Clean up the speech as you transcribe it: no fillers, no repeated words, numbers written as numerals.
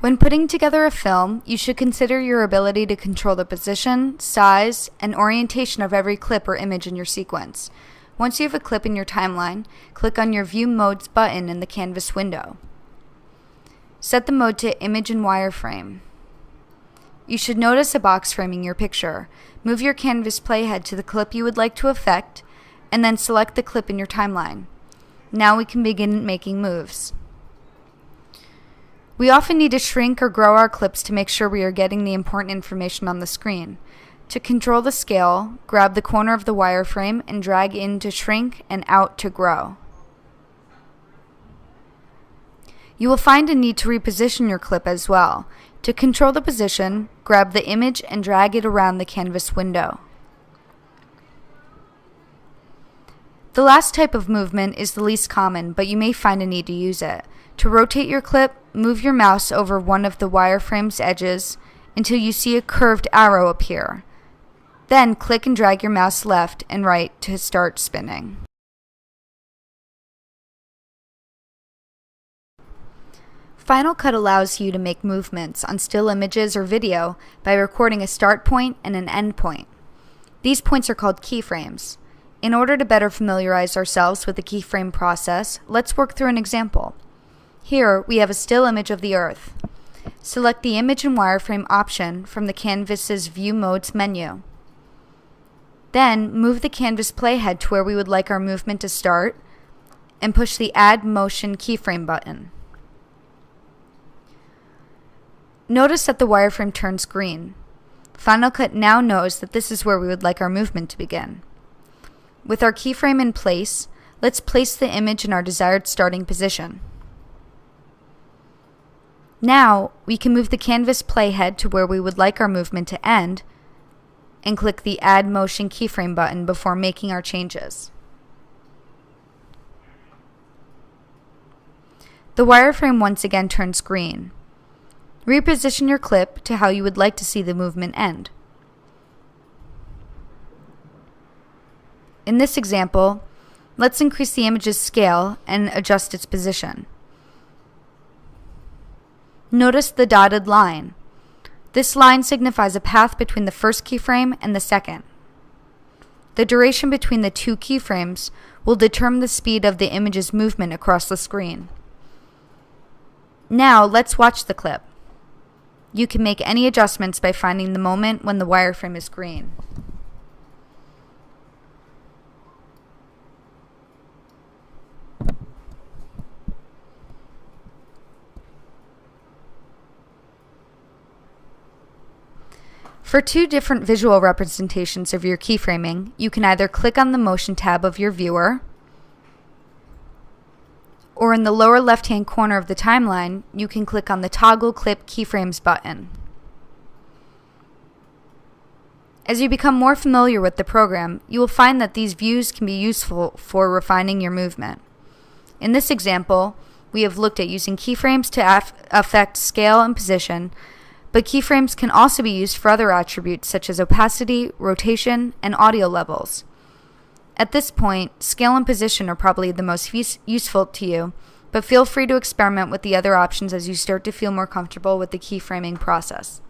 When putting together a film, you should consider your ability to control the position, size, and orientation of every clip or image in your sequence. Once you have a clip in your timeline, click on your View Modes button in the canvas window. Set the mode to Image and Wireframe. You should notice a box framing your picture. Move your canvas playhead to the clip you would like to affect, and then select the clip in your timeline. Now we can begin making moves. We often need to shrink or grow our clips to make sure we are getting the important information on the screen. To control the scale, grab the corner of the wireframe and drag in to shrink and out to grow. You will find a need to reposition your clip as well. To control the position, grab the image and drag it around the canvas window. The last type of movement is the least common, but you may find a need to use it. To rotate your clip, move your mouse over one of the wireframe's edges until you see a curved arrow appear. Then click and drag your mouse left and right to start spinning. Final Cut allows you to make movements on still images or video by recording a start point and an end point. These points are called keyframes. In order to better familiarize ourselves with the keyframe process, let's work through an example. Here we have a still image of the Earth. Select the Image and Wireframe option from the canvas's View Modes menu. Then move the canvas playhead to where we would like our movement to start and push the Add Motion keyframe button. Notice that the wireframe turns green. Final Cut now knows that this is where we would like our movement to begin. With our keyframe in place, let's place the image in our desired starting position. Now, we can move the canvas playhead to where we would like our movement to end and click the Add Motion keyframe button before making our changes. The wireframe once again turns green. Reposition your clip to how you would like to see the movement end. In this example, let's increase the image's scale and adjust its position. Notice the dotted line. This line signifies a path between the first keyframe and the second. The duration between the two keyframes will determine the speed of the image's movement across the screen. Now let's watch the clip. You can make any adjustments by finding the moment when the wireframe is green. For two different visual representations of your keyframing, you can either click on the Motion tab of your viewer, or in the lower left-hand corner of the timeline, you can click on the Toggle Clip Keyframes button. As you become more familiar with the program, you will find that these views can be useful for refining your movement. In this example, we have looked at using keyframes to affect scale and position, but keyframes can also be used for other attributes such as opacity, rotation, and audio levels. At this point, scale and position are probably the most useful to you, but feel free to experiment with the other options as you start to feel more comfortable with the keyframing process.